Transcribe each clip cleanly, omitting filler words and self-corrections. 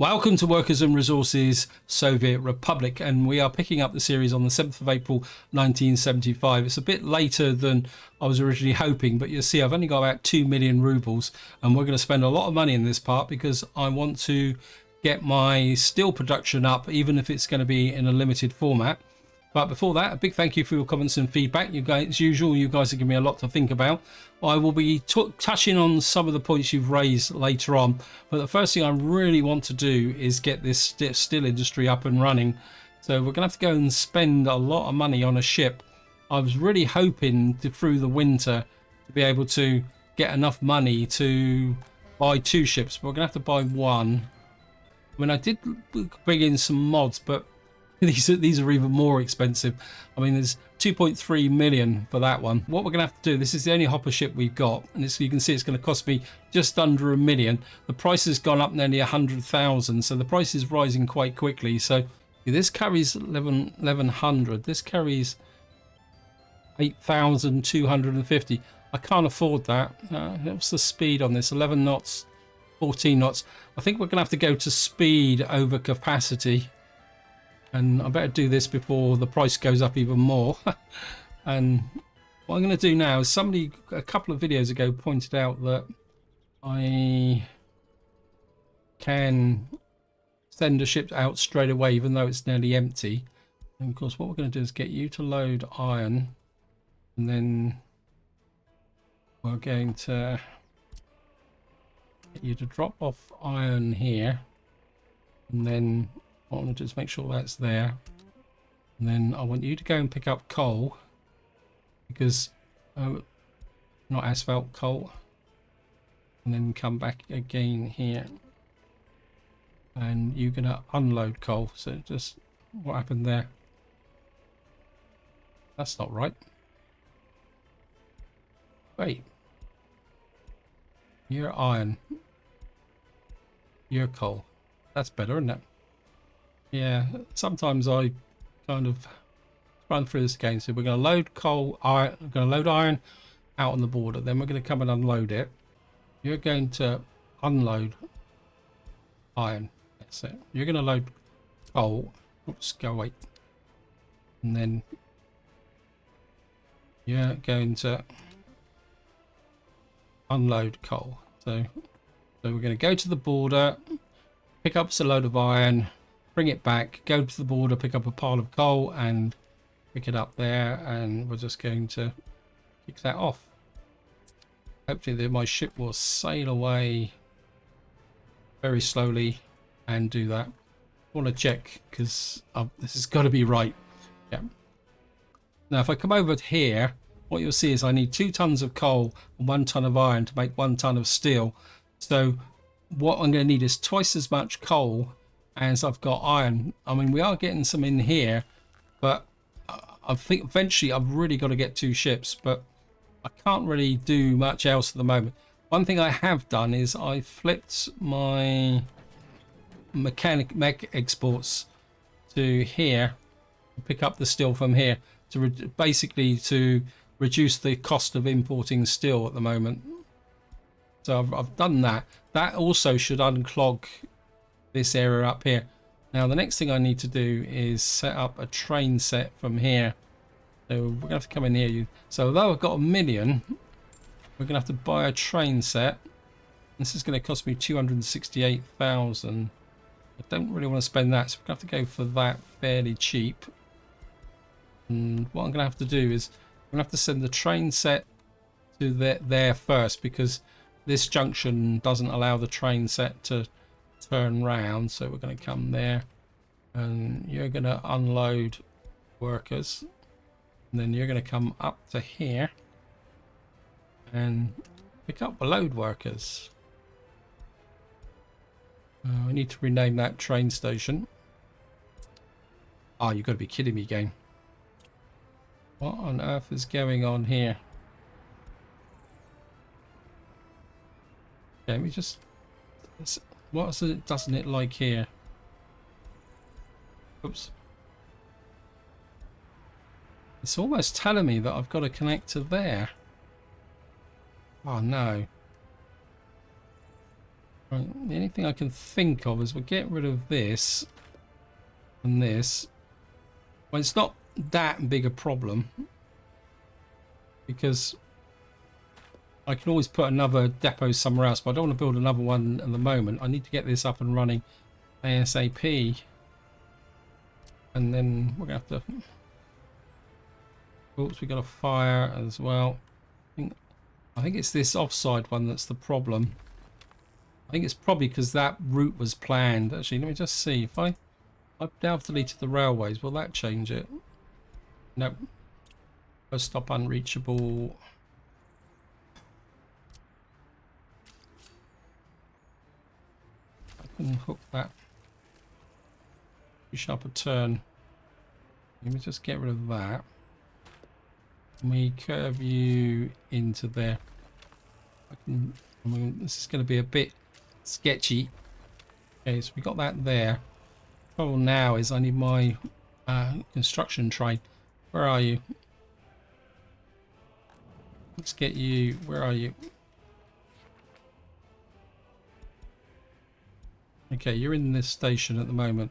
Welcome to Workers and Resources Soviet Republic, and we are picking up the series on the 7th of April 1975. It's a bit later than I was originally hoping, but you'll see I've only got about 2 million rubles, and we're going to spend a lot of money in this part because I want to get my steel production up, even if it's going to be in a limited format. But before that, a big thank you for your comments and feedback. You guys, as usual, you guys have given me a lot to think about. I will be touching on some of the points you've raised later on. But the first thing I really want to do is get this steel industry up and running. So we're going to have to go and spend a lot of money on a ship. I was really hoping through the winter to be able to get enough money to buy 2 ships. But we're going to have to buy 1. I mean, I did bring in some mods, but these are even more expensive. I mean, there's 2.3 million for that one. What we're going to have to do, this is the only hopper ship we've got, and you can see it's going to cost me just under $1 million. The price has gone up nearly 100,000, so the price is rising quite quickly. So this carries 1100. This carries 8,250. I can't afford that. What's the speed on this? 11 knots, 14 knots. I think we're going to have to go to speed over capacity. And I better do this before the price goes up even more. And what I'm going to do now is somebody a couple of videos ago pointed out that I can send a ship out straight away even though it's nearly empty. And of course what we're going to do is get you to load iron, and then we're going to get you to drop off iron here, and then what I want to do is make sure that's there, and then I want you to go and pick up coal, because not asphalt, coal, and then come back again here, and you're gonna unload coal. So just what happened there? That's not right. Wait, you're iron, you're coal. That's better, isn't it? Yeah, sometimes I kind of run through this again. So we're going to load coal, iron. We're going to load iron out on the border. Then we're going to come and unload it. You're going to unload iron. That's it. You're going to load coal. Oops, go away. And then you're going to unload coal. So we're going to go to the border, pick up a load of iron, bring it back, go to the border, pick up a pile of coal and pick it up there, and we're just going to kick that off. Hopefully my ship will sail away very slowly and do that. I want to check because this has got to be right. Yeah. Now if I come over here, what you'll see is I need 2 tons of coal and 1 ton of iron to make 1 ton of steel. So what I'm going to need is twice as much coal as I've got iron. I mean, we are getting some in here, but I think eventually I've really got to get 2 ships, but I can't really do much else at the moment. One thing I have done is I flipped my mech exports to here, pick up the steel from here to basically to reduce the cost of importing steel at the moment. So I've done that. That also should unclog this area up here. Now the next thing I need to do is set up a train set from here. So we're gonna have to come in here. So although I've got $1 million, we're gonna have to buy a train set. This is gonna cost me 268,000. I don't really want to spend that, so we're gonna have to go for that fairly cheap. And what I'm gonna have to do is I'm gonna have to send the train set to there first, because this junction doesn't allow the train set to turn round. So we're going to come there, and you're going to unload workers, and then you're going to come up to here and pick up the load workers. We need to rename that train station. Oh, you've got to be kidding me, game. What on earth is going on here? Okay, let me just... What doesn't it like here? Oops. It's almost telling me that I've got to connect to there. Oh no. Right, the only thing I can think of is we'll get rid of this and this. Well, it's not that big a problem because I can always put another depot somewhere else, but I don't want to build another one at the moment. I need to get this up and running ASAP. And then we're going to have to... Oops, we got a fire as well. I think it's this offside one that's the problem. I think it's probably because that route was planned. Actually, let me just see. If I've now deleted the railways, will that change it? Nope. First stop unreachable. I can hook that. Push up a turn. Let me just get rid of that. And we curve you into there. I mean, this is going to be a bit sketchy. Okay, so we got that there. Trouble now is I need my construction train. Where are you? Let's get you. Where are you? Okay, you're in this station at the moment.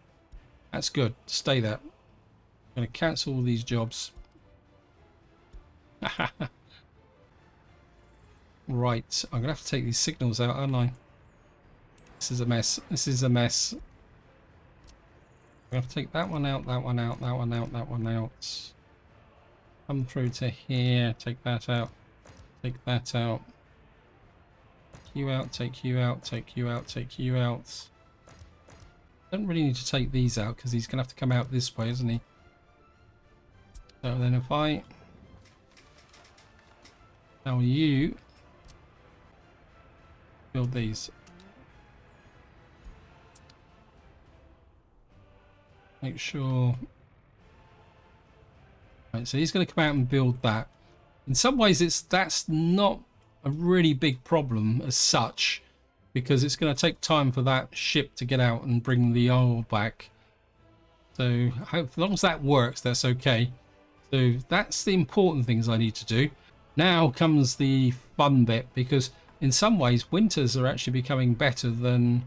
That's good. Stay there. I'm going to cancel all these jobs. Right, I'm going to have to take these signals out, aren't I? This is a mess. This is a mess. I'm going to have to take that one out, that one out, that one out, that one out. Come through to here, take that out, take that out. Take you out, take you out, take you out, take you out. Don't really need to take these out because he's going to have to come out this way, isn't he? So then if I tell you build these, make sure. Right, so he's going to come out and build that. In some ways, that's not a really big problem as such, because it's going to take time for that ship to get out and bring the oil back. So as long as that works, that's okay. So that's the important things I need to do. Now comes the fun bit, because in some ways winters are actually becoming better than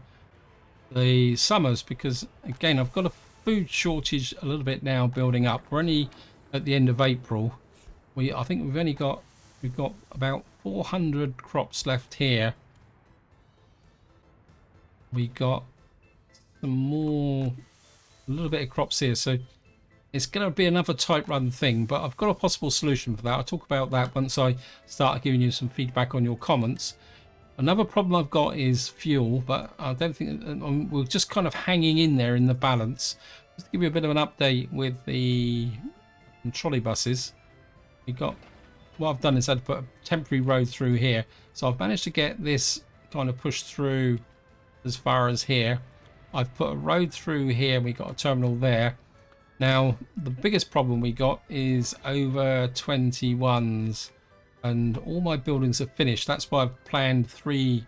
the summers, because again I've got a food shortage a little bit now building up. We're only at the end of April. I think we've got about 400 crops left here. We got some more, a little bit of crops here, so it's going to be another tight run thing, but I've got a possible solution for that. I'll talk about that once I start giving you some feedback on your comments. Another problem I've got is fuel, but I don't think we're just kind of hanging in there in the balance. Just to give you a bit of an update with the trolley buses, what I've done is I've put a temporary road through here, so I've managed to get this kind of pushed through as far as here. I've put a road through here. We got a terminal there. Now the biggest problem we got is over 21s, and all my buildings are finished. That's why I've planned 3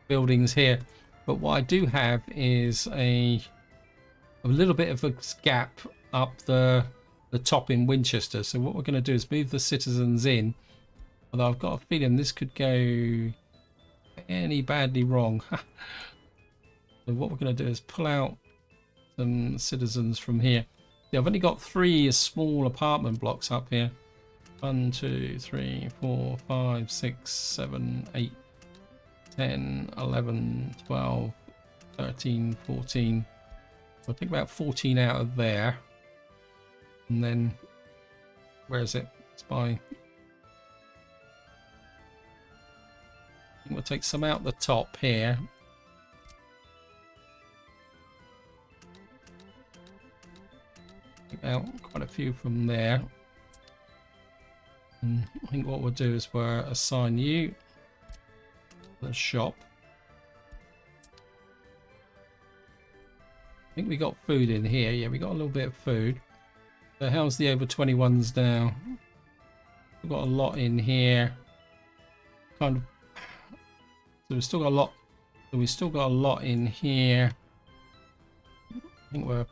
buildings here. But what I do have is a little bit of a gap up the top in Winchester. So what we're going to do is move the citizens in. Although I've got a feeling this could go fairly badly wrong. So what we're going to do is pull out some citizens from here. Yeah, I've only got 3 small apartment blocks up here. 1, 2, 3, 4, 5, 6, 7, 8, 10, 11, 12, 13, 14. So I'll take about 14 out of there. And then, where is it? It's by... I think we'll take some out the top here. Take out quite a few from there. And I think what we'll do is we'll assign you to the shop. I think we got food in here. Yeah, we got a little bit of food. So how's the over 21s now? We've got a lot in here. Kind of. So we've still got a lot. So we've still got a lot in here. I think I'm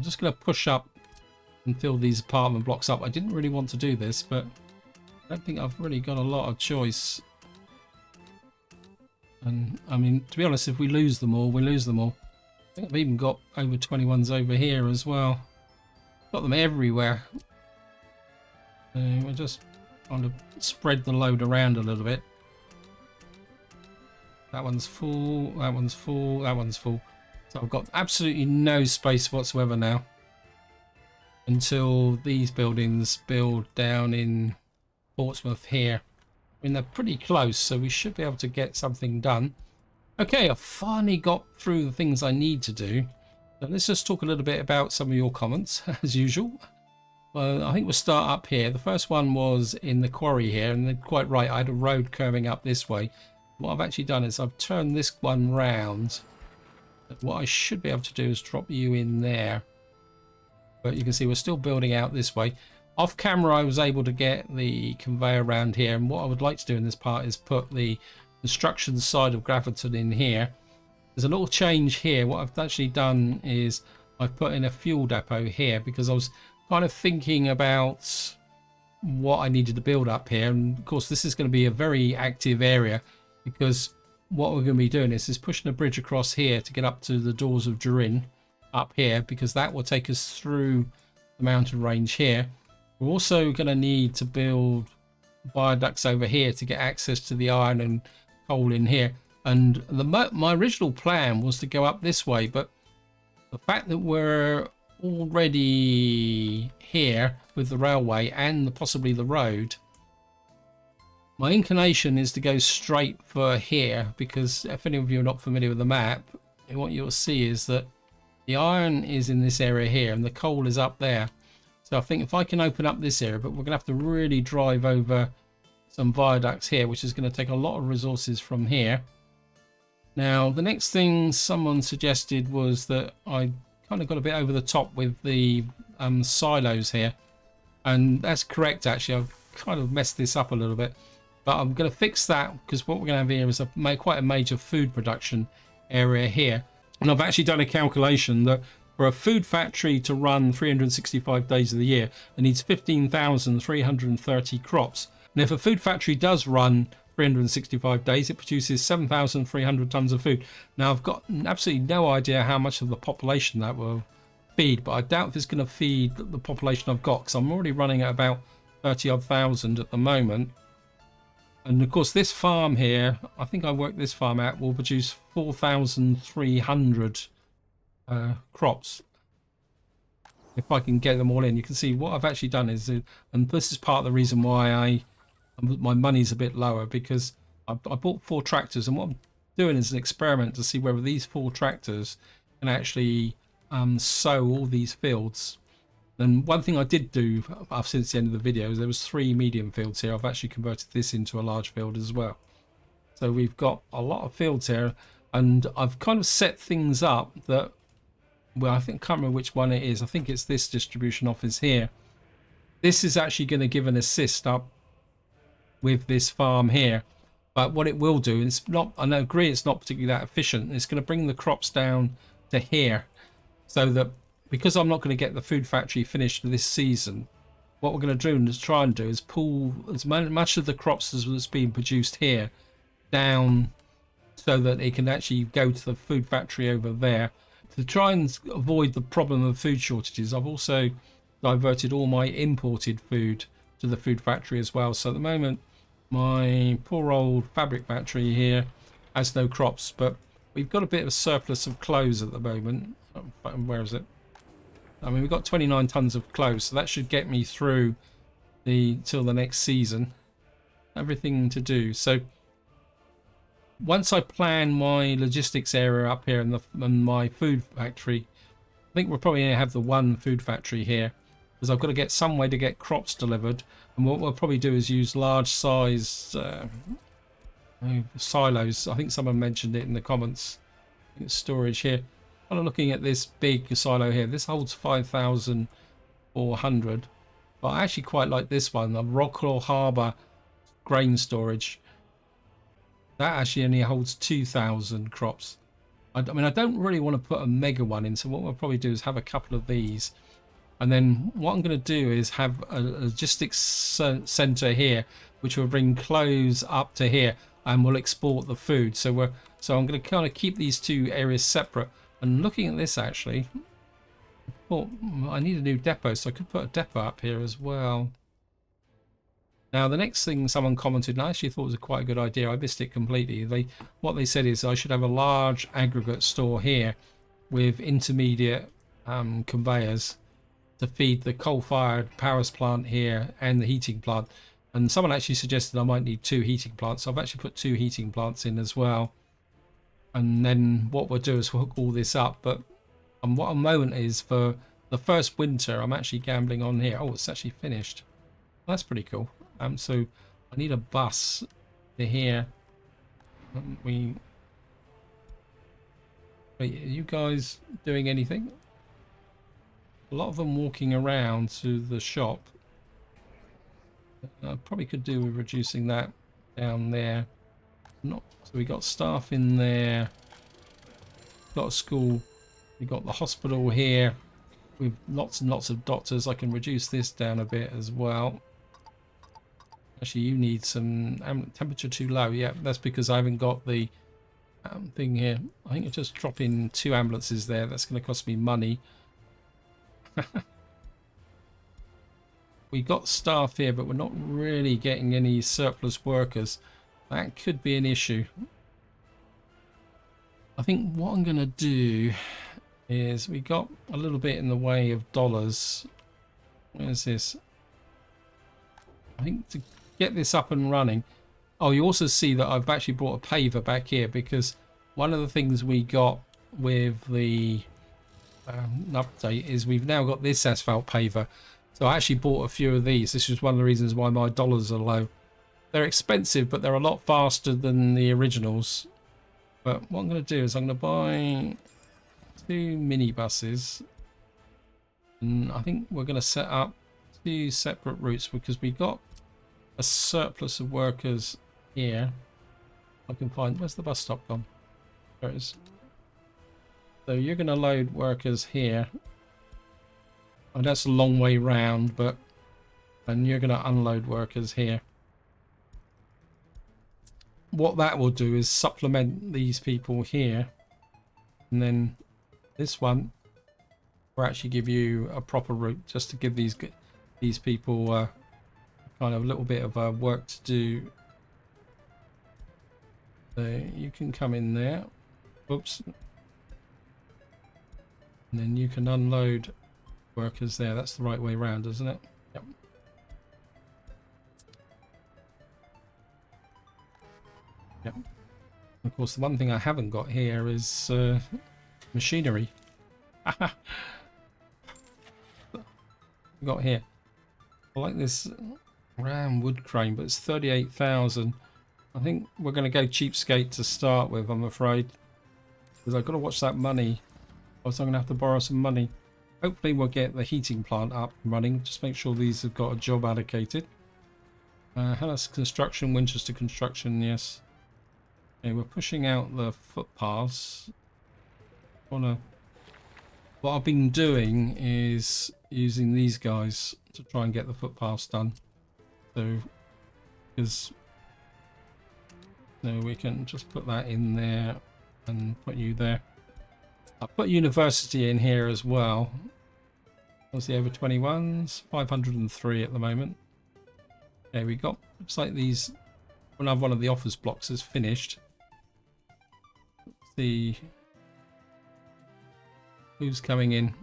just going to push up and fill these apartment blocks up. I didn't really want to do this, but I don't think I've really got a lot of choice. And I mean, to be honest, if we lose them all, we lose them all. I think I've even got over 21s over here as well. Got them everywhere. We're just trying to spread the load around a little bit. That one's full, that one's full, that one's full. So I've got absolutely no space whatsoever now until these buildings build down in Portsmouth here. I mean, they're pretty close, so we should be able to get something done. Okay, I've finally got through the things I need to do. So let's just talk a little bit about some of your comments, as usual. Well, I think we'll start up here. The first one was in the quarry here, and they're quite right. I had a road curving up this way. What I've actually done is I've turned this one round. What I should be able to do is drop you in there. But you can see we're still building out this way. Off camera, I was able to get the conveyor around here. And what I would like to do in this part is put the construction side of Graviton in here. There's a little change here. What I've actually done is I've put in a fuel depot here because I was kind of thinking about what I needed to build up here. And of course, this is going to be a very active area because what we're going to be doing is pushing a bridge across here to get up to the doors of Durin up here, because that will take us through the mountain range here. We're also going to need to build viaducts over here to get access to the iron and coal in here. And my original plan was to go up this way, but the fact that we're already here with the railway and possibly the road, my inclination is to go straight for here, because if any of you are not familiar with the map, what you'll see is that the iron is in this area here and the coal is up there. So I think if I can open up this area, but we're going to have to really drive over some viaducts here, which is going to take a lot of resources from here. Now, the next thing someone suggested was that I kind of got a bit over the top with the silos here. And that's correct, actually. I've kind of messed this up a little bit. But I'm going to fix that, because what we're going to have here is quite a major food production area here. And I've actually done a calculation that for a food factory to run 365 days of the year, it needs 15,330 crops. And if a food factory does run 365 days, it produces 7,300 tons of food. Now, I've got absolutely no idea how much of the population that will feed, but I doubt if it's going to feed the population I've got, because I'm already running at about 30-odd thousand at the moment. And of course, this farm here, I think I worked this farm out, will produce 4,300 crops. If I can get them all in, you can see what I've actually done is, and this is part of the reason why my money's a bit lower, because I bought 4 tractors, and what I'm doing is an experiment to see whether these 4 tractors can actually sow all these fields. And one thing I did do since the end of the video is there was 3 medium fields here. I've actually converted this into a large field as well. So we've got a lot of fields here, and I've kind of set things up that, well, I can't remember which one it is. I think it's this distribution office here. This is actually going to give an assist up with this farm here. But what it will do, it's not, I agree it's not particularly that efficient. It's going to bring the crops down to here, so that because I'm not going to get the food factory finished this season, what we're going to do and try and do is pull as much of the crops as was being produced here down, so that it can actually go to the food factory over there. To try and avoid the problem of food shortages, I've also diverted all my imported food to the food factory as well. So at the moment, my poor old fabric factory here has no crops, but we've got a bit of a surplus of clothes at the moment. Where is it? I mean, we've got 29 tons of clothes, so that should get me through till the next season. Everything to do. So once I plan my logistics area up here and my food factory, I think we'll probably have the one food factory here, because I've got to get some way to get crops delivered. And what we'll probably do is use large size silos. I think someone mentioned it in the comments. I think it's storage here. I'm looking at this big silo here. This holds 5,400, but I actually quite like this one, the Rockwell Harbour grain storage. That actually only holds 2,000 crops. I mean, I don't really want to put a mega one in, so what we'll probably do is have a couple of these. And then what I'm going to do is have a logistics centre here, which will bring clothes up to here. and we'll export the food. So I'm going to kind of keep these two areas separate. And looking at this, actually, oh, I need a new depot, so I could put a depot up here as well. Now, the next thing someone commented, and I actually thought was quite a good idea. I missed it completely. What they said is I should have a large aggregate store here with intermediate conveyors to feed the coal-fired power plant here and the heating plant. And someone actually suggested I might need 2 heating plants. So I've actually put 2 heating plants in as well. And then what we'll do is we'll hook all this up. But what a moment is for the first winter, I'm actually gambling on here. Oh, it's actually finished. That's pretty cool. So I need a bus to here. Wait, are you guys doing anything? A lot of them walking around to the shop. I probably could do with reducing that down there. So we got staff in there. Got a school. We got the hospital here with lots and lots of doctors. I can reduce this down a bit as well. Actually, you need some temperature too low. Yeah, that's because I haven't got the thing here. I think I'll just drop in 2 ambulances there. That's going to cost me money. We got staff here, but we're not really getting any surplus workers. That could be an issue. I think what I'm going to do is we got a little bit in the way of dollars. Where's this? I think to get this up and running. Oh, you also see that I've actually brought a paver back here because one of the things we got with the update is we've now got this asphalt paver. So I actually bought a few of these. This is one of the reasons why my dollars are low. They're expensive, but they're a lot faster than the originals. But what I'm going to do is I'm going to buy 2 minibuses. And I think we're going to set up 2 separate routes because we got a surplus of workers here. I can find, where's the bus stop gone? There it is. So you're going to load workers here. Oh, that's a long way round, but and you're going to unload workers here. What that will do is supplement these people here, and then this one will actually give you a proper route just to give these people kind of a little bit of work to do. So you can come in there. Oops. And then you can unload workers there. That's the right way around, isn't it? Yep. Yep. Of course, the one thing I haven't got here is machinery. Got here. I like this Ram wood crane, but it's 38,000. I think we're going to go cheapskate to start with, I'm afraid, because I've got to watch that money. Also, I'm going to have to borrow some money. Hopefully we'll get the heating plant up and running. Just make sure these have got a job allocated. Hellas Construction, Winchester Construction, yes. Okay, we're pushing out the footpaths. What I've been doing is using these guys to try and get the footpaths done. So, because we can just put that in there and put you there. I'll put university in here as well. What's the over 21s? 503 at the moment. Okay, we got, looks like these, another one of the office blocks is finished. Let's see who's coming in.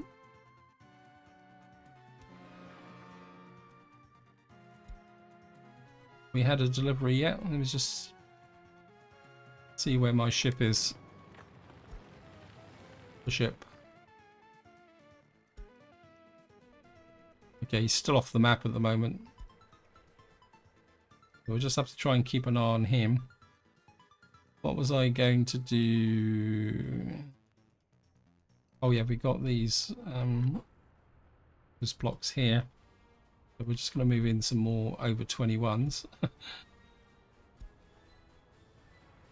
We had a delivery yet. Let me just see where my ship is. The ship. Okay, he's still off the map at the moment. We'll just have to try and keep an eye on him. What was I going to do? Oh yeah, we got these blocks here. So we're just going to move in some more over 21s.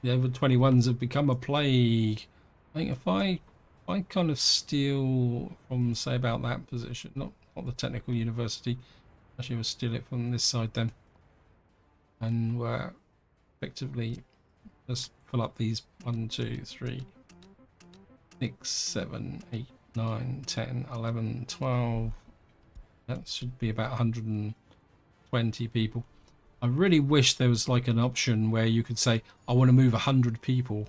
The over 21s have become a plague. I think if I kind of steal from, say, about that position, not the technical university, actually we'll steal it from this side then, and we're effectively Just fill up these 1, 2, 3, 6, 7, 8, 9, 10, 11, 12. That should be about 120 people. I really wish there was like an option where you could say, I want to move 100 people.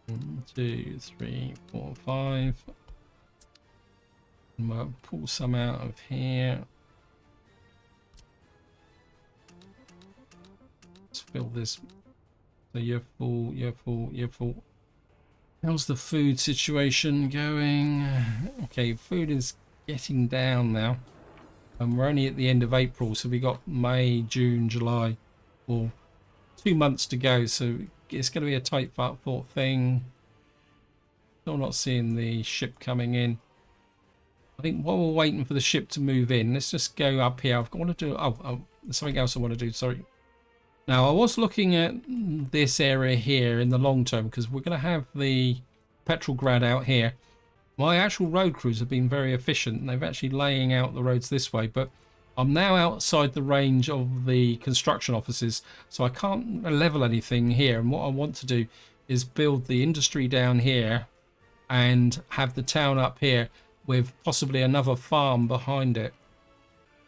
1, 2, 3, 4, 5. And we'll pull some out of here. Let's fill this. So you're full, you're full, you're full. How's the food situation going? Okay, food is getting down now. And we're only at the end of April, so we got May, June, July. Well, 2 months to go, so it's going to be a tight fought thing. Still not seeing the ship coming in. I think while we're waiting for the ship to move in, let's just go up here. I want to do... Oh, there's something else I want to do, sorry. Now, I was looking at this area here in the long term, because we're going to have the Petrograd out here. My actual road crews have been very efficient, and they've actually laying out the roads this way, but I'm now outside the range of the construction offices, so I can't level anything here. And what I want to do is build the industry down here and have the town up here with possibly another farm behind it.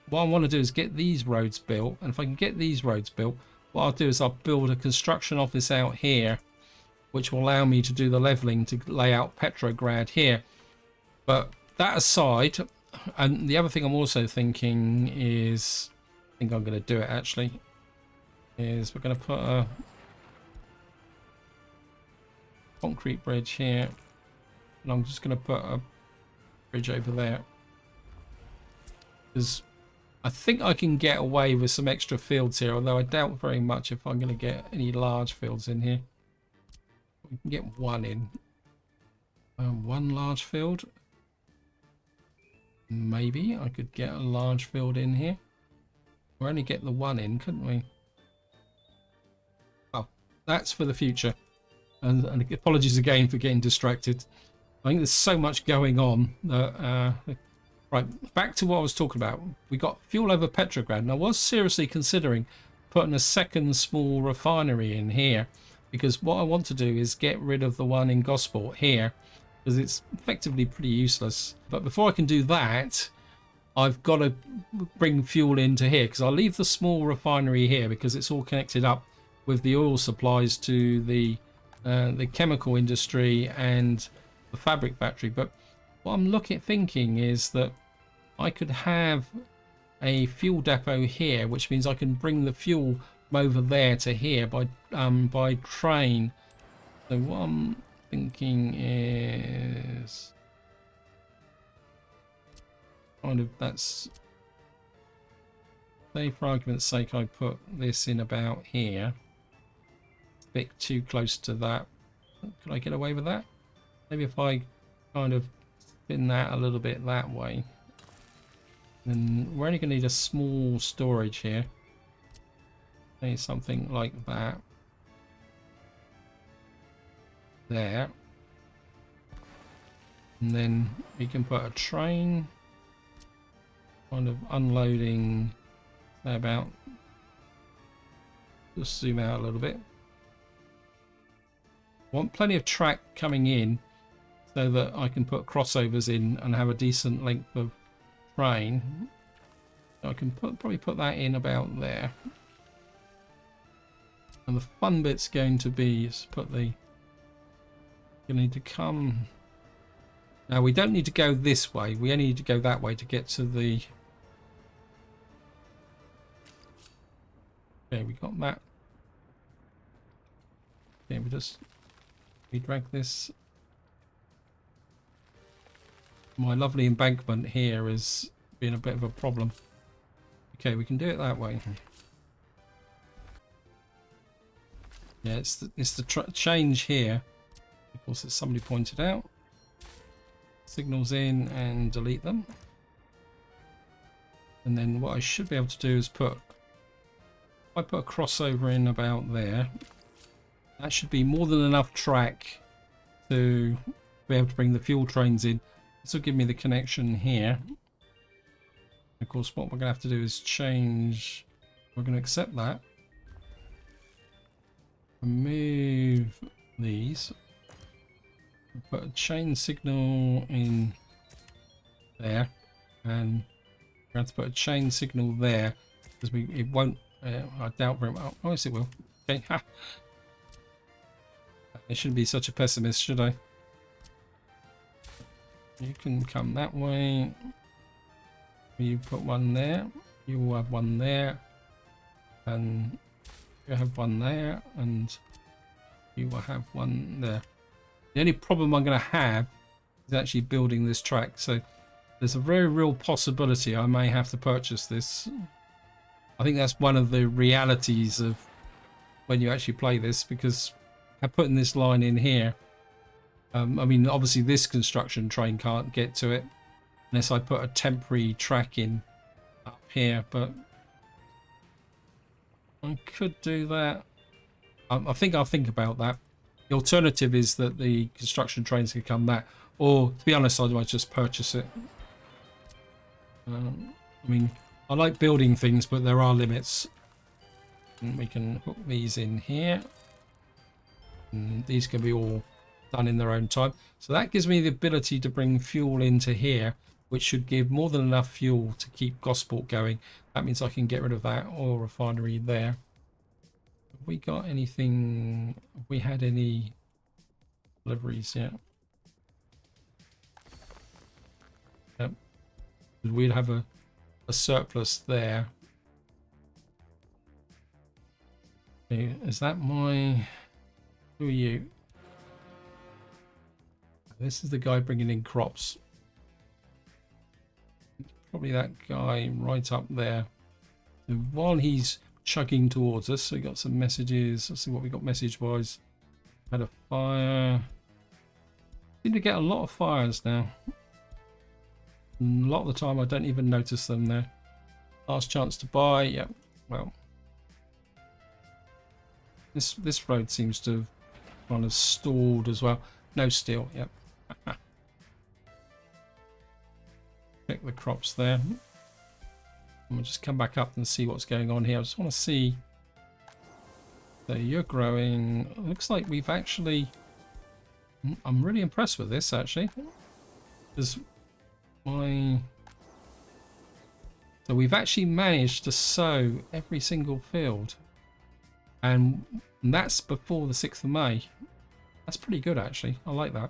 What I want to do is get these roads built, and if I can get these roads built, what I'll do is I'll build a construction office out here, which will allow me to do the leveling to lay out Petrograd here. But that aside, and the other thing I'm also thinking is, I think I'm going to do it actually, is we're going to put a concrete bridge here, and I'm just going to put a bridge over there, because I think I can get away with some extra fields here, although I doubt very much if I'm going to get any large fields in here. We can get one in. One large field. Maybe I could get a large field in here. We'll only get the one in, couldn't we? Oh, that's for the future. And apologies again for getting distracted. I think there's so much going on that, right, back to what I was talking about. We got fuel over Petrograd, and I was seriously considering putting a second small refinery in here, because what I want to do is get rid of the one in Gosport here, because it's effectively pretty useless. But before I can do that, I've got to bring fuel into here, because I'll leave the small refinery here because it's all connected up with the oil supplies to the chemical industry and the fabric factory. But what I'm thinking is that I could have a fuel depot here, which means I can bring the fuel from over there to here by train. So what I'm thinking is kind of, that's, say for argument's sake I put this in about here, a bit too close to that. Could I get away with that? Maybe if I kind of spin that a little bit that way, then we're only going to need a small storage here. Maybe something like that there, and then we can put a train kind of unloading about, just zoom out a little bit. Want plenty of track coming in so that I can put crossovers in and have a decent length of train. So I can probably put that in about there. And the fun bit's going to be is put the, you need to come. Now we don't need to go this way. We only need to go that way to get to the. Okay, we got that. Okay, we drag this. My lovely embankment here is being a bit of a problem. Okay, we can do it that way. Yeah, it's the change here. Of course, as somebody pointed out. Signals in and delete them. And then what I should be able to do is if I put a crossover in about there, that should be more than enough track to be able to bring the fuel trains in. This will give me the connection here. Of course, what we're going to have to do is change. We're going to accept that. remove these. Put a chain signal in there, and we have to put a chain signal there because it won't. I doubt very much. Oh, yes, it will. Okay. Ha. I shouldn't be such a pessimist, should I? You can come that way. You put one there. You will have one there, and you have one there, and you will have one there. The only problem I'm going to have is actually building this track. So there's a very real possibility I may have to purchase this. I think that's one of the realities of when you actually play this, because I'm putting this line in here. I mean, obviously this construction train can't get to it unless I put a temporary track in up here, but I could do that. I think I'll think about that. The alternative is that the construction trains can come back, or to be honest, I might just purchase it. I mean, I like building things, but there are limits. And we can hook these in here, and these can be all done in their own time. So that gives me the ability to bring fuel into here, which should give more than enough fuel to keep Gosport going. That means I can get rid of that oil refinery there. Have we got anything? Have we had any deliveries yet? Yep. We'd have a surplus there. Okay, is that my... Who are you? This is the guy bringing in crops. Probably that guy right up there. So while he's chugging towards us, so we got some messages. Let's see what we got message wise. Had a fire. Seem to get a lot of fires now. And a lot of the time I don't even notice them there. Last chance to buy. Yep. Well, this road seems to have kind of stalled as well. No steel. Yep. Check the crops there. And we'll just come back up and see what's going on here. I just want to see. So you're growing. It looks like we've actually... I'm really impressed with this actually. There's my... So we've actually managed to sow every single field. And that's before the 6th of May. That's pretty good actually. I like that.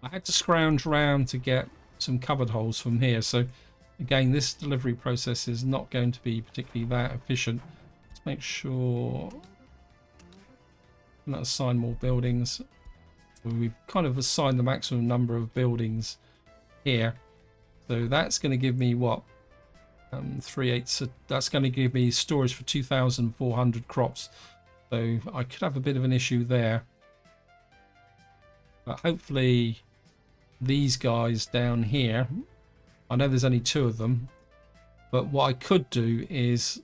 I had to scrounge around to get some covered holes from here. So again, this delivery process is not going to be particularly that efficient. Let's make sure... Let's assign more buildings. We've kind of assigned the maximum number of buildings here. So that's going to give me what? 3/8. So that's going to give me storage for 2,400 crops. So I could have a bit of an issue there. But hopefully these guys down here, I know there's only 2 of them, but what I could do is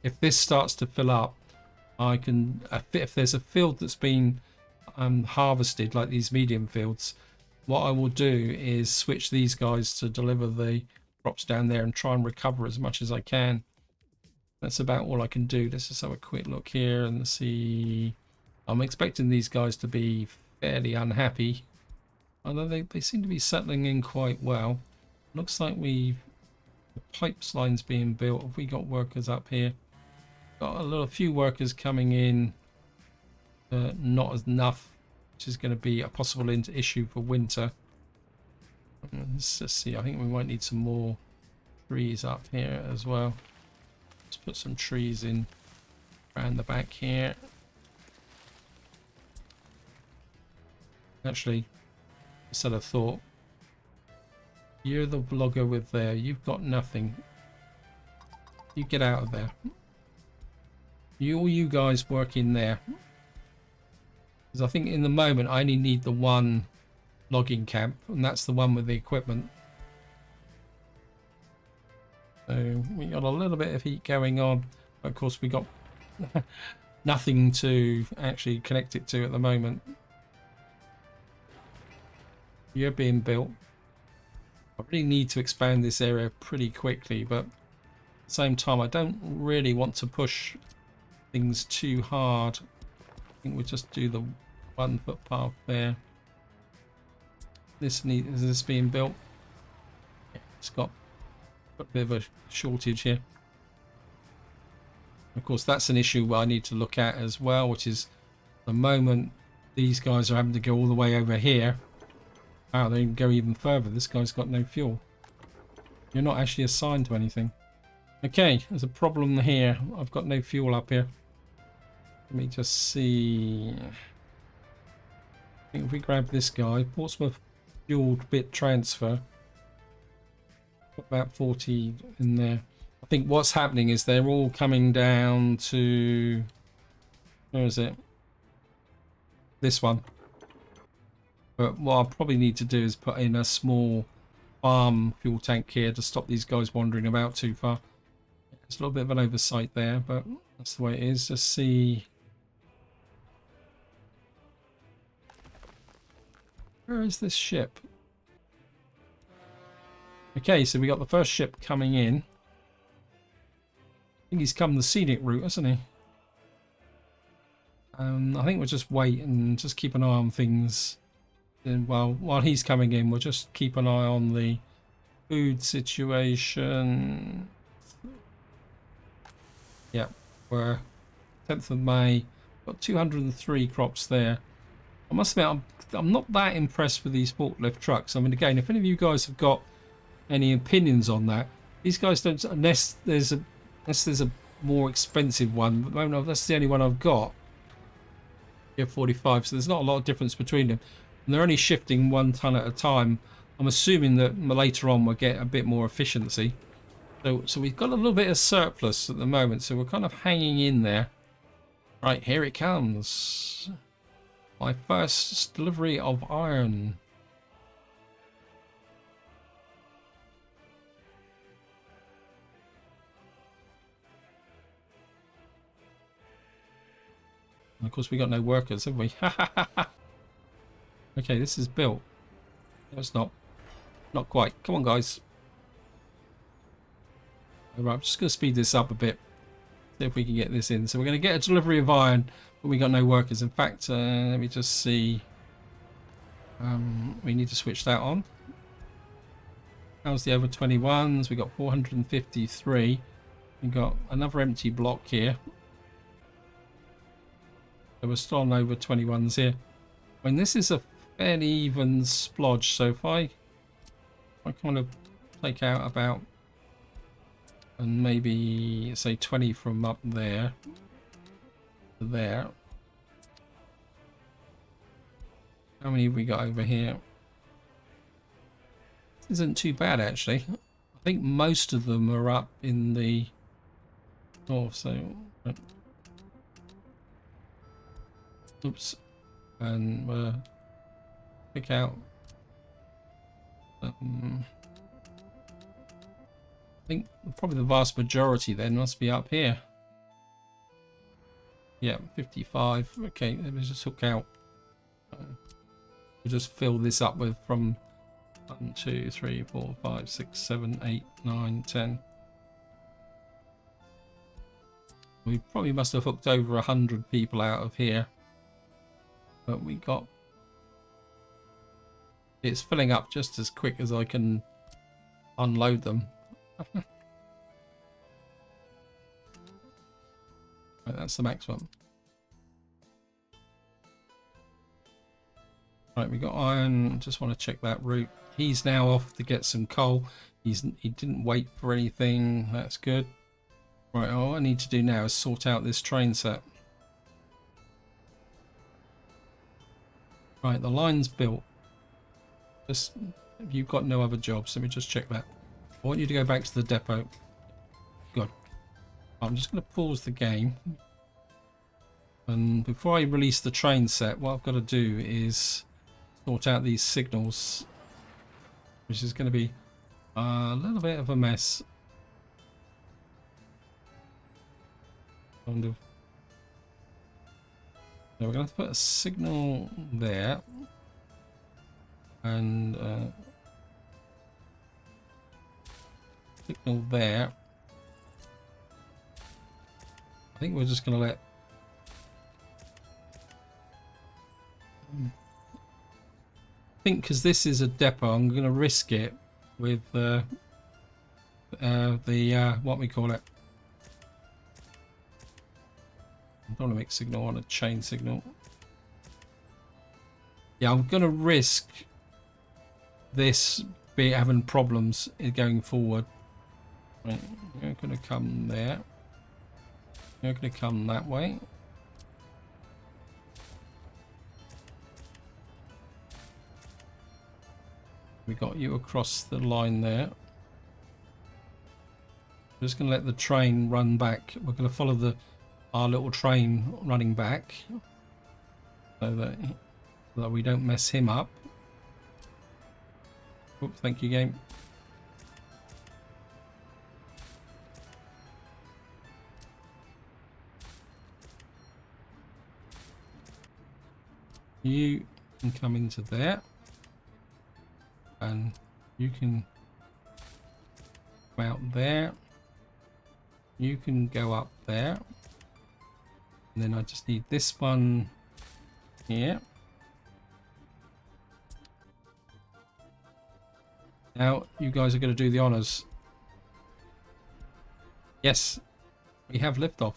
if this starts to fill up, I can, if there's a field that's been harvested, like these medium fields, what I will do is switch these guys to deliver the crops down there and try and recover as much as I can. That's about all I can do. Let's just have a quick look here and see. I'm expecting these guys to be fairly unhappy, although they seem to be settling in quite well. Looks like the pipeline's being built. Have we got workers up here? Got a few workers coming in, not enough, which is going to be a possible issue for winter. Let's just see. I think we might need some more trees up here as well. Let's put some trees in around the back here. Actually, just had a thought. You're the vlogger with there. You've got nothing. You get out of there. All you guys work in there. Because I think in the moment I only need the one logging camp, and that's the one with the equipment. So we got a little bit of heat going on. Of course, we got nothing to actually connect it to at the moment. You're being built. I really need to expand this area pretty quickly, but at the same time I don't really want to push things too hard think we'll just do the 1 footpath there. Is this being built? Yeah, it's got a bit of a shortage here. Of course, that's an issue I need to look at as well, which is the moment these guys are having to go all the way over here. Wow, they can go even further. This guy's got no fuel. You're not actually assigned to anything. Okay, there's a problem here. I've got no fuel up here. Let me just see. I think if we grab this guy, Portsmouth fueled bit transfer. Got about 40 in there. I think what's happening is they're all coming down to, where is it? This one. But what I'll probably need to do is put in a small farm fuel tank here to stop these guys wandering about too far. There's a little bit of an oversight there, but that's the way it is. Just see. Where is this ship? Okay, so we got the first ship coming in. I think he's come the scenic route, hasn't he? I think we'll just wait and just keep an eye on things. And while he's coming in, we'll just keep an eye on the food situation. Yeah, we're 10th of May. Got 203 crops there. I must admit, I'm not that impressed with these forklift trucks. I mean, again, if any of you guys have got any opinions on that, these guys don't, unless there's a more expensive one, but no, that's the only one I've got. Yeah, 45, so there's not a lot of difference between them, and they're only shifting 1 ton at a time. I'm assuming that later on we'll get a bit more efficiency. So we've got a little bit of surplus at the moment, so we're kind of hanging in there. Right, here it comes. My first delivery of iron. And of course, we got no workers, have we? Okay, this is built. No, it's not. Not quite. Come on, guys. Alright, I'm just going to speed this up a bit. See if we can get this in. So we're going to get a delivery of iron, but we got no workers. In fact, let me just see. We need to switch that on. How's the over 21s? We got 453. We got another empty block here. So we're still on over 21s here. I mean, this is a fairly even splodge. So if I kind of take out about, and maybe say 20 from up there to there. How many have we got over here? This isn't too bad, actually. I think most of them are up in the north, so oops, and we'll pick out I think probably the vast majority then must be up here. Yeah, 55. Okay, let me just hook out. We'll just fill this up with from 1, 2, 3, 4, 5, 6, 7, 8, 9, 10. We probably must have hooked over 100 people out of here. But we got... It's filling up just as quick as I can unload them. Right, that's the maximum. Right, we got iron. Just want to check that route. He's now off to get some coal. He didn't wait for anything. That's good. Right, all I need to do now is sort out this train set. Right, the line's built. Just, you've got no other jobs. Let me just check that. I want you to go back to the depot. Good. I'm just going to pause the game. And before I release the train set, what I've got to do is sort out these signals, which is going to be a little bit of a mess. Kind of. So we're going to put a signal there, and signal there. I think we're just going to let think because this is a depot, I'm going to risk it with the what we call it. I don't want to make signal on a chain signal. Yeah, I'm going to risk this be having problems going forward. Right, you're going to come there. You're going to come that way. We got you across the line there. We're just going to let the train run back. We're going to follow our little train running back so that we don't mess him up. Oops, thank you, game. You can come into there. And you can go out there. You can go up there. And then I just need this one here. Now you guys are going to do the honors. Yes, we have liftoff.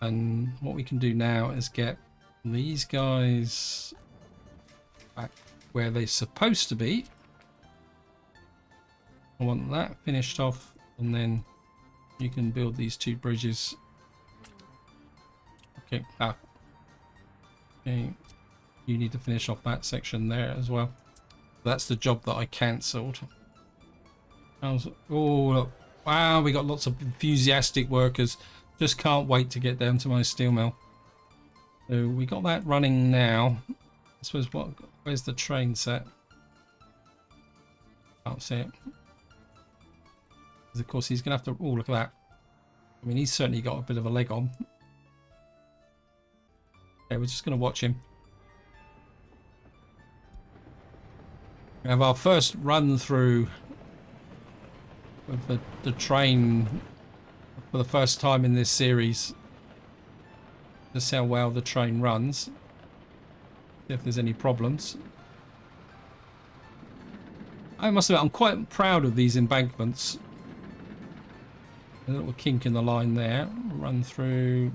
And what we can do now is get these guys back where they're supposed to be. I want that finished off, and then you can build these two bridges. Okay, okay, you need to finish off that section there as well. That's the job that I cancelled. Oh look, wow, we got lots of enthusiastic workers. Just can't wait to get down to my steel mill. So we got that running now. I suppose where's the train set? Can't see it. Because of course he's gonna have to. Oh, look at that. I mean, he's certainly got a bit of a leg on. Okay, we're just gonna watch him. We have our first run through of the train for the first time in this series. Just how well the train runs. See if there's any problems. I must admit, I'm quite proud of these embankments. A little kink in the line there. Run through.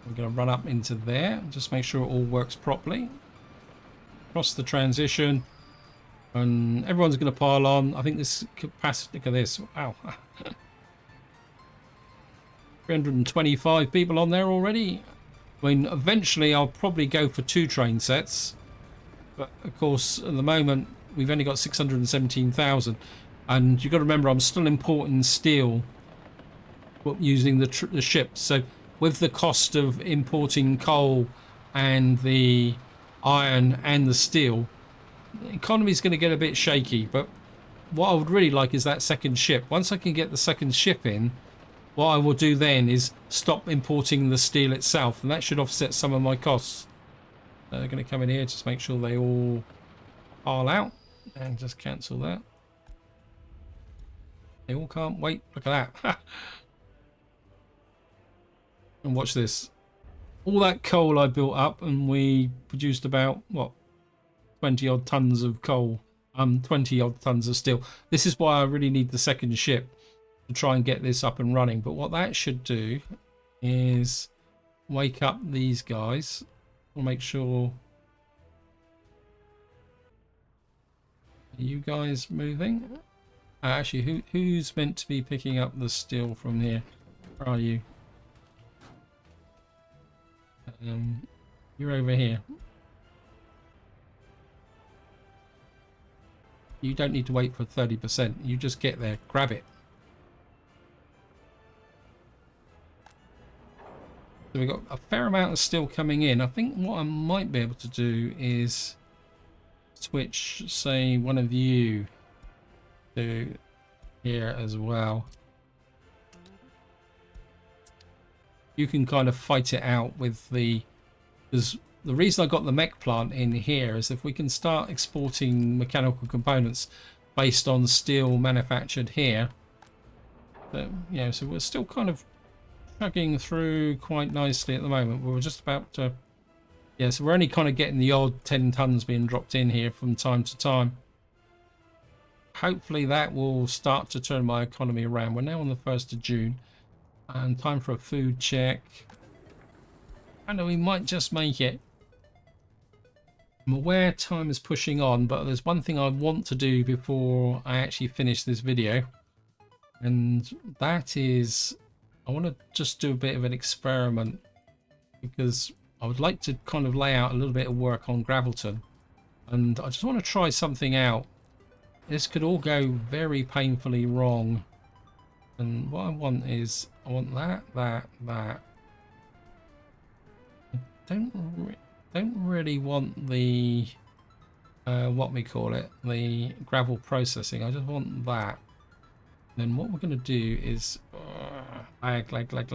We're going to run up into there. Just make sure it all works properly. Cross the transition. And everyone's going to pile on. I think this capacity, look at this. Wow. 325 people on there already. I mean, eventually I'll probably go for 2 train sets. But of course, at the moment, we've only got 617,000. And you've got to remember, I'm still importing steel using the ships. So with the cost of importing coal and the iron and the steel, the economy is going to get a bit shaky. But what I would really like is that second ship. Once I can get the second ship in, what I will do then is stop importing the steel itself, and that should offset some of my costs. They're going to come in here, just make sure they all pile out, and just cancel that. They all can't wait. Look at that. And watch this. All that coal I built up, and we produced about, what, 20 odd tons of coal. 20 odd tons of steel. This is why I really need the second ship to try and get this up and running. But what that should do is wake up these guys. We'll make sure. Are you guys moving? Actually, who's meant to be picking up the steel from here? Where are you? You're over here. You don't need to wait for 30%. You just get there, grab it. So we've got a fair amount of steel coming in. I think what I might be able to do is switch, say, one of you to here as well. You can kind of fight it out with because the reason I got the mech plant in here is if we can start exporting mechanical components based on steel manufactured here. But, you know, so we're still kind of chugging through quite nicely at the moment. We're just about to Yeah, so we're only kind of getting the odd 10 tons being dropped in here from time to time. Hopefully that will start to turn my economy around. We're now on the 1st of June and time for a food check. I know we might just make it. I'm aware time is pushing on, but there's one thing I want to do before I actually finish this video, and that is I want to just do a bit of an experiment, because I would like to kind of lay out a little bit of work on Gravelton, and I just want to try something out. This could all go very painfully wrong, and what I want is I want that. I don't really want the what we call it, the gravel processing. I just want that. Then what we're going to do is lag. We're going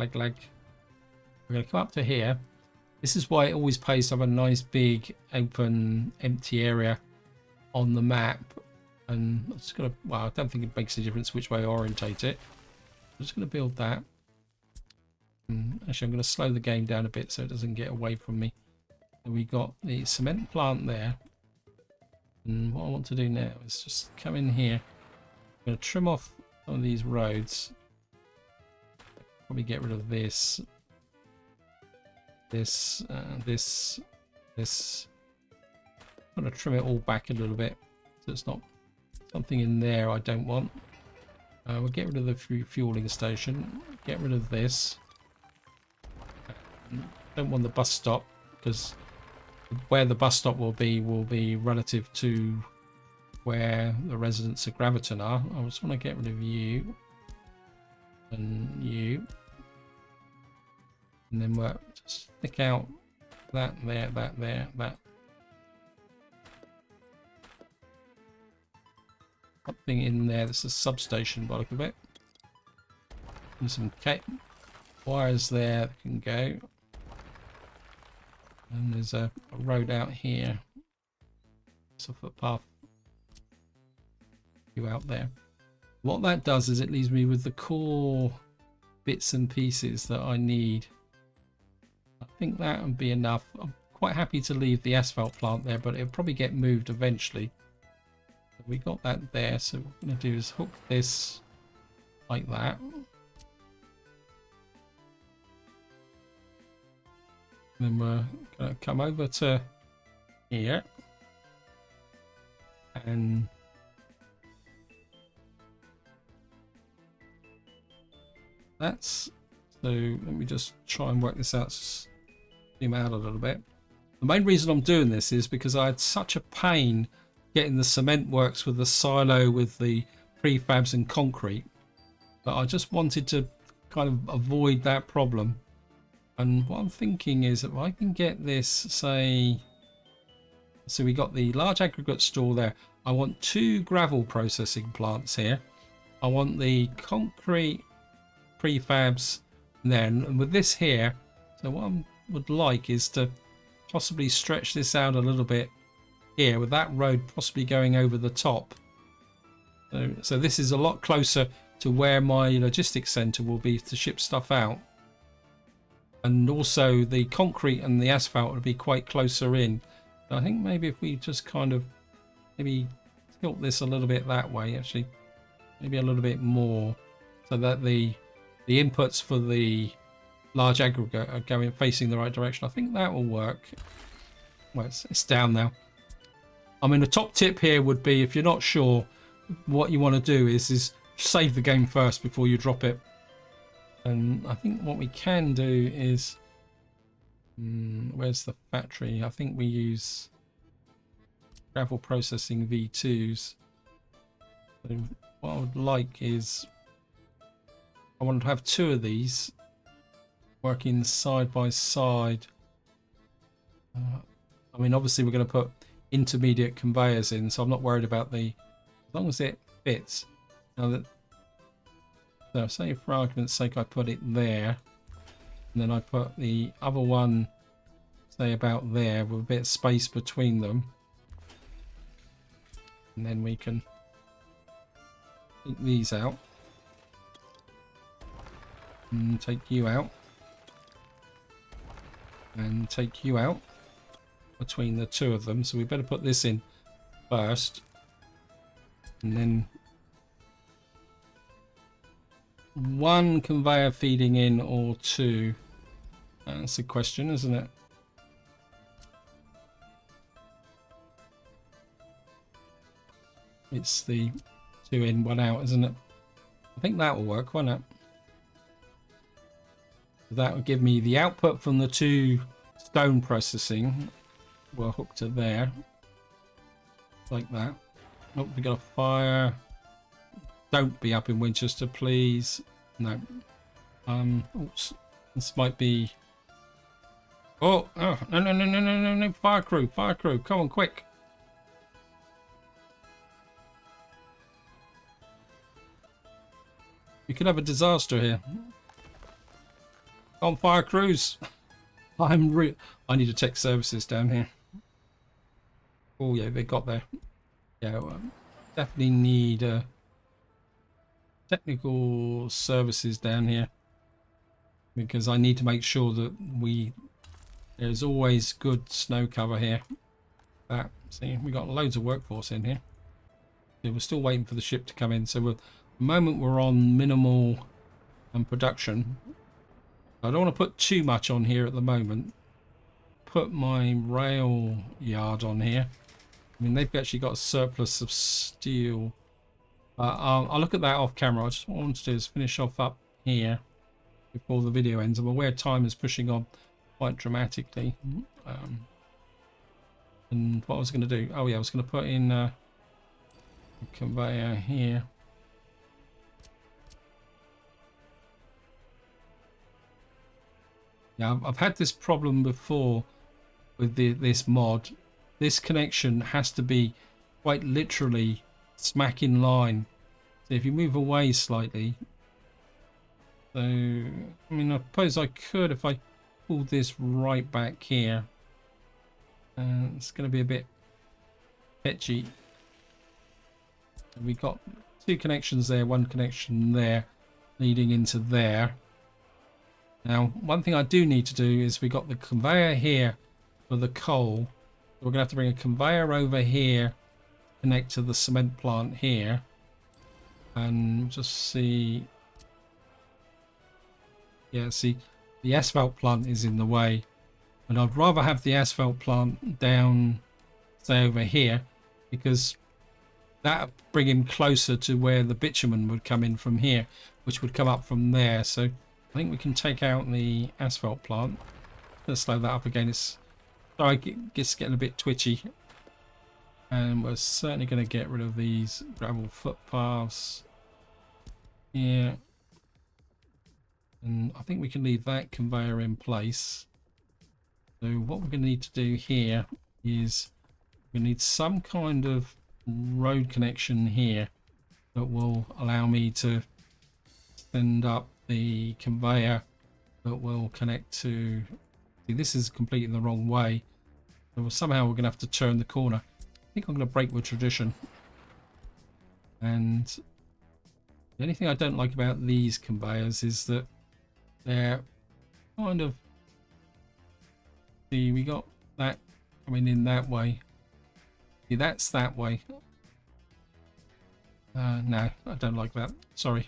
to come up to here. This is why it always pays to have a nice big open empty area on the map. And I'm just going to, well, I don't think it makes a difference which way I orientate it. I'm just going to build that. And actually, I'm going to slow the game down a bit so it doesn't get away from me. And we got the cement plant there. And what I want to do now is just come in here. I'm going to trim off some of these roads. Probably get rid of this. This. I'm going to trim it all back a little bit so it's not something in there I don't want. We'll get rid of the fueling station. Get rid of this. Don't want the bus stop, because where the bus stop will be relative to where the residents of Graviton are. I just want to get rid of you and you, and then we'll just stick out that there, that. Something in there that's a substation by the look of it. And some wires there that can go. And there's a road out here. It's a footpath. You out there. What that does is it leaves me with the core bits and pieces that I need. I think that would be enough. I'm quite happy to leave the asphalt plant there, but it'll probably get moved eventually. We got that there, so what we're going to do is hook this like that. Then we're going to come over to here, and that's, so let me just try and work this out, zoom out a little bit. The main reason I'm doing this is because I had such a pain getting the cement works with the silo, with the prefabs and concrete, but I just wanted to kind of avoid that problem. And what I'm thinking is that if I can get this, say, so we got the large aggregate store there. I want 2 gravel processing plants here. I want the concrete prefabs there, and with this here, so what I would like is to possibly stretch this out a little bit here, with that road possibly going over the top. So this is a lot closer to where my logistics center will be to ship stuff out. And also the concrete and the asphalt would be quite closer in. I think maybe if we just kind of maybe tilt this a little bit that way, actually, maybe a little bit more, so that the inputs for the large aggregate are going facing the right direction. I think that will work. Well, it's down now. I mean, the top tip here would be, if you're not sure, what you want to do is save the game first before you drop it. And I think what we can do is, where's the factory? I think we use gravel processing V2s. So what I would like is, I want to have 2 of these working side by side. I mean, obviously we're going to put intermediate conveyors in, so I'm not worried about as long as it fits. Now that, so say for argument's sake I put it there, and then I put the other one, say about there, with a bit of space between them, and then we can take these out and take you out and take you out. between the two of them, so we better put this in first, and then one conveyor feeding in or two. That's the question, isn't it? It's the 2 in, 1 out, isn't it? I think that will work, won't it? That will give me the output from the 2 stone processing. We'll hook to there, like that. Oh, we got a fire. Don't be up in Winchester, please. No. Oops. This might be. Oh, no! Fire crew, come on, quick! We could have a disaster here. On fire crews. I need to check services down here. Oh yeah, they got there. Yeah, definitely need technical services down here, because I need to make sure that there's always good snow cover here. See, we got loads of workforce in here. Yeah, we're still waiting for the ship to come in, so at the moment we're on minimal production. I don't want to put too much on here at the moment. Put my rail yard on here. I mean, they've actually got a surplus of steel. I'll look at that off camera. What I want to do is finish off up here before the video ends. I'm aware time is pushing on quite dramatically. And what I was going to do, oh yeah, I was going to put in a conveyor here. Yeah, I've had this problem before with this mod. This connection has to be quite literally smack in line. So if you move away slightly, so I mean, I suppose I could if I pulled this right back here. It's going to be a bit pitchy. We got 2 connections there, 1 connection there, leading into there. Now, one thing I do need to do is we got the conveyor here for the coal. We're going to have to bring a conveyor over here, connect to the cement plant here, and just see. Yeah, see, the asphalt plant is in the way, and I'd rather have the asphalt plant down, say, over here, because that would bring him closer to where the bitumen would come in from here, which would come up from there. So I think we can take out the asphalt plant. Let's slow that up again. It's sorry, it's getting a bit twitchy. And we're certainly going to get rid of these gravel footpaths here. And I think we can leave that conveyor in place. So what we're going to need to do here is we need some kind of road connection here that will allow me to send up the conveyor that will connect to. See, this is completely the wrong way, so somehow we're going to have to turn the corner. I think I'm going to break with tradition. And the only thing I don't like about these conveyors is that they're kind of, see, we got that coming in that way. See, that's that way. No, I don't like that. Sorry.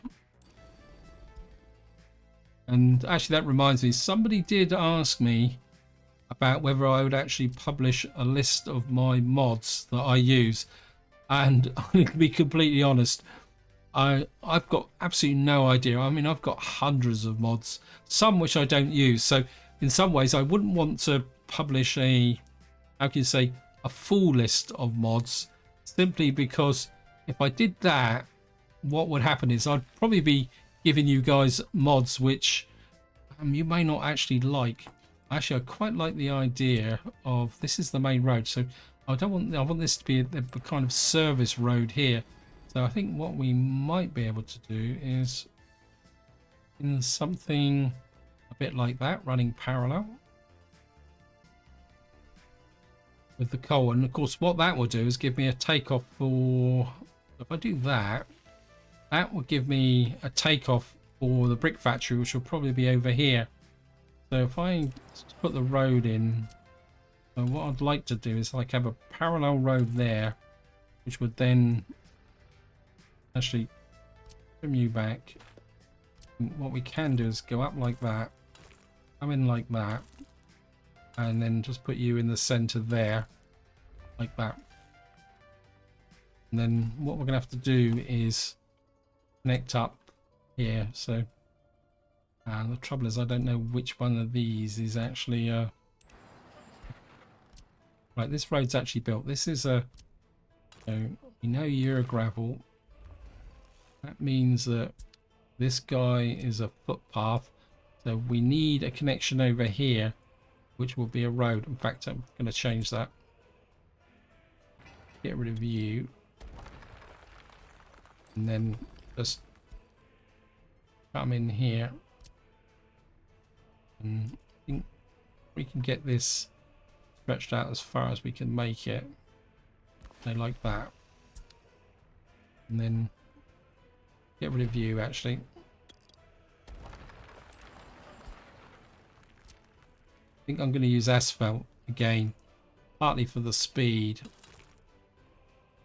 And actually, that reminds me, somebody did ask me about whether I would actually publish a list of my mods that I use. And I'm going to be completely honest, I've got absolutely no idea. I mean, I've got hundreds of mods, some which I don't use. So in some ways, I wouldn't want to publish a, how can you say, a full list of mods, simply because if I did that, what would happen is I'd probably be giving you guys mods which you may not actually like. Actually, I quite like the idea of, this is the main road, so I want this to be a kind of service road here. So I think what we might be able to do is in something a bit like that, running parallel with the coal. And of course what that will do is give me a takeoff for, if I do that, that will give me a takeoff for the brick factory, which will probably be over here. So if I put the road in So what I'd like to do is like have a parallel road there, which would then actually trim you back. And what we can do is go up like that, come in like that, and then just put you in the center there, like that. And then what we're gonna have to do is connect up here. So the trouble is I don't know which one of these is actually right. This road's actually built. This is a, we know you're a gravel. That means that this guy is a footpath, so we need a connection over here, which will be a road. In fact, I'm going to change that. Get rid of you, and then just come in here, and I think we can get this stretched out as far as we can make it. So like that, and then get rid of you actually. I think I'm going to use asphalt again, partly for the speed.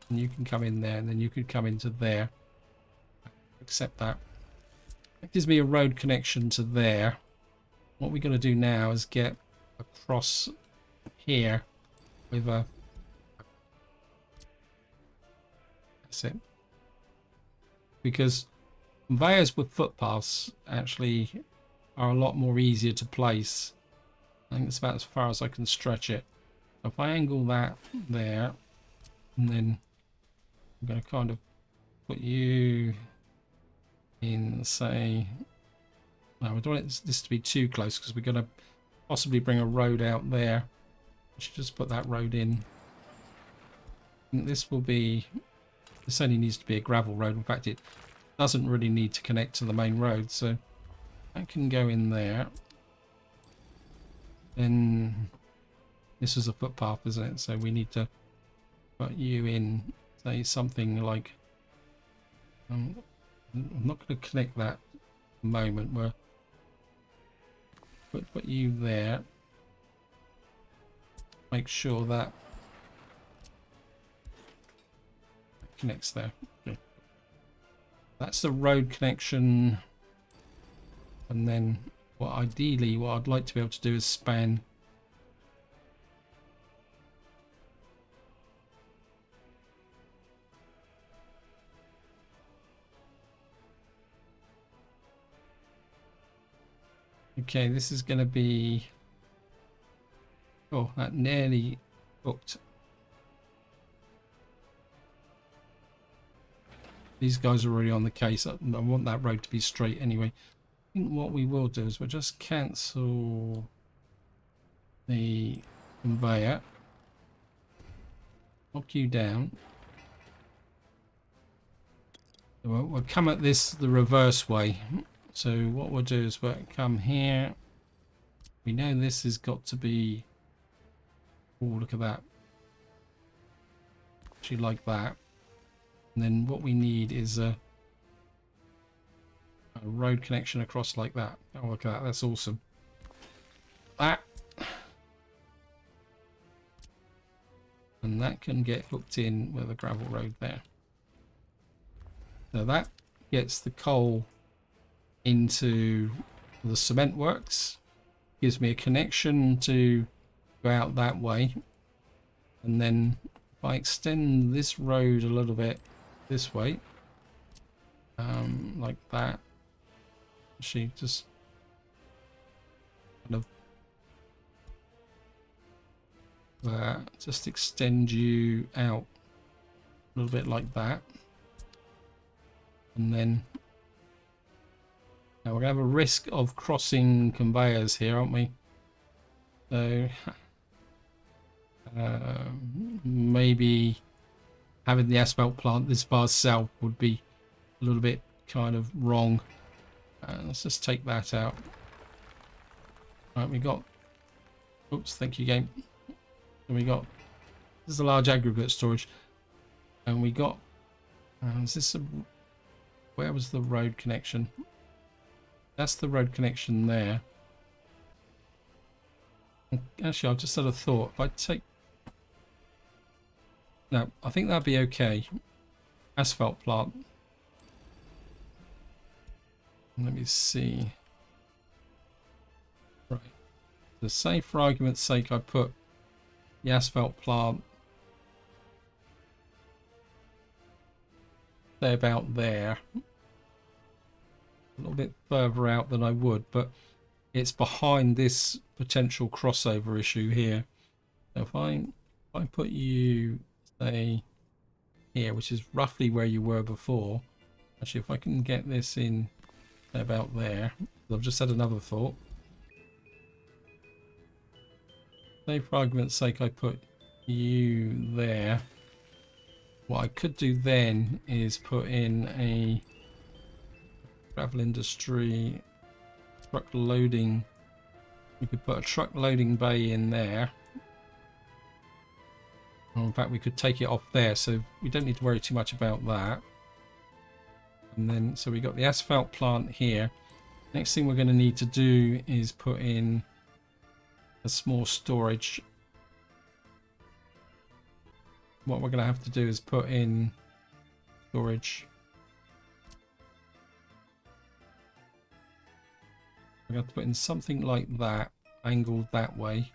And you can come in there, and then you could come into there. Accept that. That gives me a road connection to there. What we're going to do now is get across here with a... That's it. Because conveyors with footpaths actually are a lot more easier to place. I think it's about as far as I can stretch it. So if I angle that there, and then I'm going to kind of put you in, say, no, we don't want this to be too close because we're going to possibly bring a road out there. I should just put that road in. I think this will be, this only needs to be a gravel road. In fact, it doesn't really need to connect to the main road, so I can go in there. Then this is a footpath, isn't it? So we need to put you in, say something like, I'm not going to connect that at the moment. We're put you there. Make sure that connects there. Okay. That's the road connection, and then ideally what I'd like to be able to do is span okay, this is going to be, oh, that nearly hooked. These guys are already on the case. I want that road to be straight anyway. I think what we will do is we'll just cancel the conveyor, knock you down. We'll come at this the reverse way. So what we'll do is we'll come here. We know this has got to be, oh, look at that, actually like that. And then what we need is a road connection across like that. Oh, look at that, that's awesome. That, and that can get hooked in with a gravel road there. So that gets the coal into the cement works, gives me a connection to go out that way, and then if I extend this road a little bit this way, like that, actually just kind of just extend you out a little bit like that, and then now we're going to have a risk of crossing conveyors here, aren't we? So maybe having the asphalt plant this far south would be a little bit kind of wrong. Let's just take that out. Right, we got, oops, thank you game. And we got, this is a large aggregate storage, and we got, is this a, where was the road connection? That's the road connection there. Actually, I've just had a thought. If I take... No, I think that'd be okay. Asphalt plant. Let me see. Right. So say for argument's sake I put the asphalt plant say about there. A little bit further out than I would, but it's behind this potential crossover issue here. So if I put you say here, which is roughly where you were before. Actually, if I can get this in about there. I've just had another thought. Say for argument's sake I put you there. What I could do then is put in a travel industry truck loading. We could put a truck loading bay in there. Or in fact, we could take it off there, so we don't need to worry too much about that. And then, so we got the asphalt plant here. Next thing we're going to need to do is put in a small storage. What we're going to have to do is put in storage. We're going to put in something like that, angled that way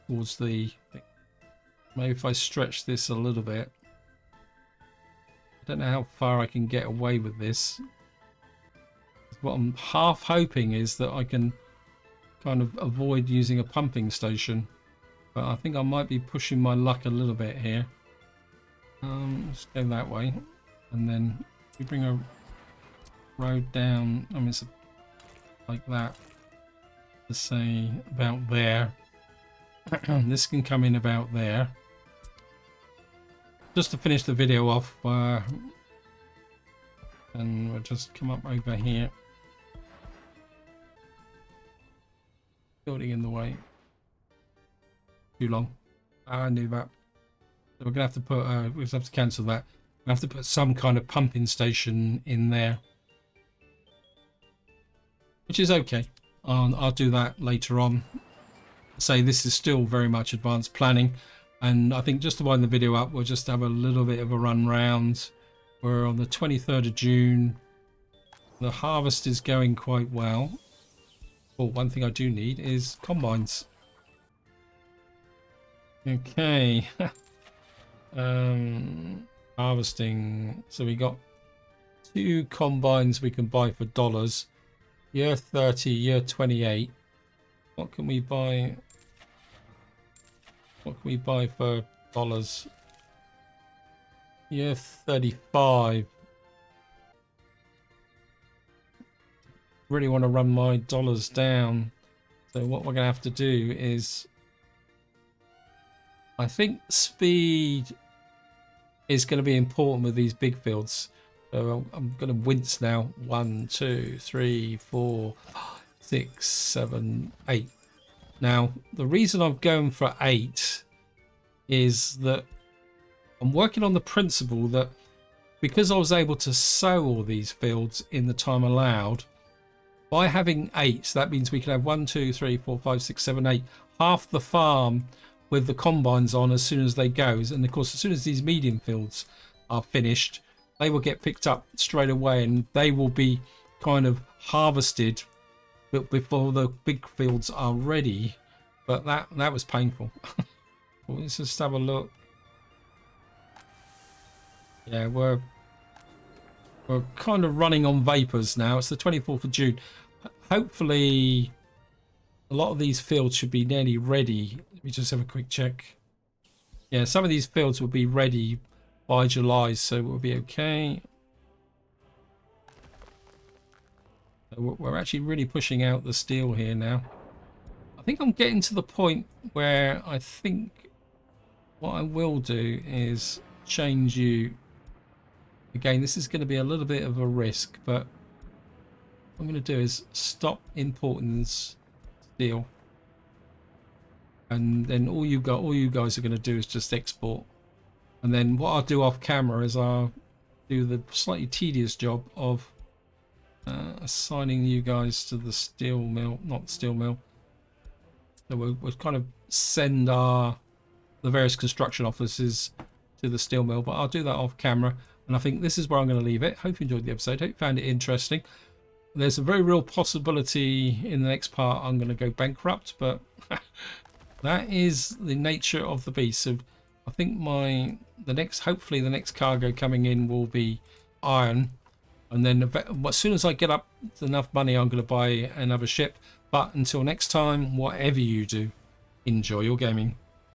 towards the... Maybe if I stretch this a little bit. I don't know how far I can get away with this. What I'm half hoping is that I can kind of avoid using a pumping station. But I think I might be pushing my luck a little bit here. Let's go that way. And then we bring a road down. I mean, it's like that. To say about there. This can come in about there. Just to finish the video off, and we'll just come up over here. Building in the way. Too long. I knew that. So we're gonna have to put. We have to cancel that. We have to put some kind of pumping station in there, which is okay. I'll do that later on. Say this is still very much advanced planning. And I think just to wind the video up, we'll just have a little bit of a run round. We're on the 23rd of June. The harvest is going quite well. Well, one thing I do need is combines. Okay. Harvesting. So we got 2 combines we can buy for dollars. Year 30, year 28. What can we buy? What can we buy for dollars? Year 35. Really want to run my dollars down. So what we're going to have to do is... I think speed is going to be important with these big fields. So I'm going to wince now. 1, 2, 3, 4, 5, 6, 7, 8. Now, the reason I'm going for 8 is that I'm working on the principle that because I was able to sow all these fields in the time allowed, by having 8, that means we can have 1, 2, 3, 4, 5, 6, 7, 8, half the farm with the combines on as soon as they go. And of course, as soon as these medium fields are finished, they will get picked up straight away and they will be kind of harvested before the big fields are ready. But that was painful. Let's just have a look. Yeah, we're kind of running on vapors now. It's the 24th of June. Hopefully a lot of these fields should be nearly ready. Let me just have a quick check. Yeah, some of these fields will be ready by July, so we'll be okay. We're actually really pushing out the steel here now. I think I'm getting to the point where I think what I will do is change you. Again, this is going to be a little bit of a risk, but what I'm going to do is stop importing steel. And then all you guys are going to do is just export. And then what I'll do off camera is I'll do the slightly tedious job of assigning you guys to the steel mill, not steel mill, So we'll kind of send the various construction offices to the steel mill, but I'll do that off camera. And I think this is where I'm going to leave it. Hope you enjoyed the episode. Hope you found it interesting. There's a very real possibility in the next part I'm going to go bankrupt, but that is the nature of the beast. So I think hopefully the next cargo coming in will be iron, and then as soon as I get up enough money, I'm going to buy another ship. But until next time, whatever you do, enjoy your gaming.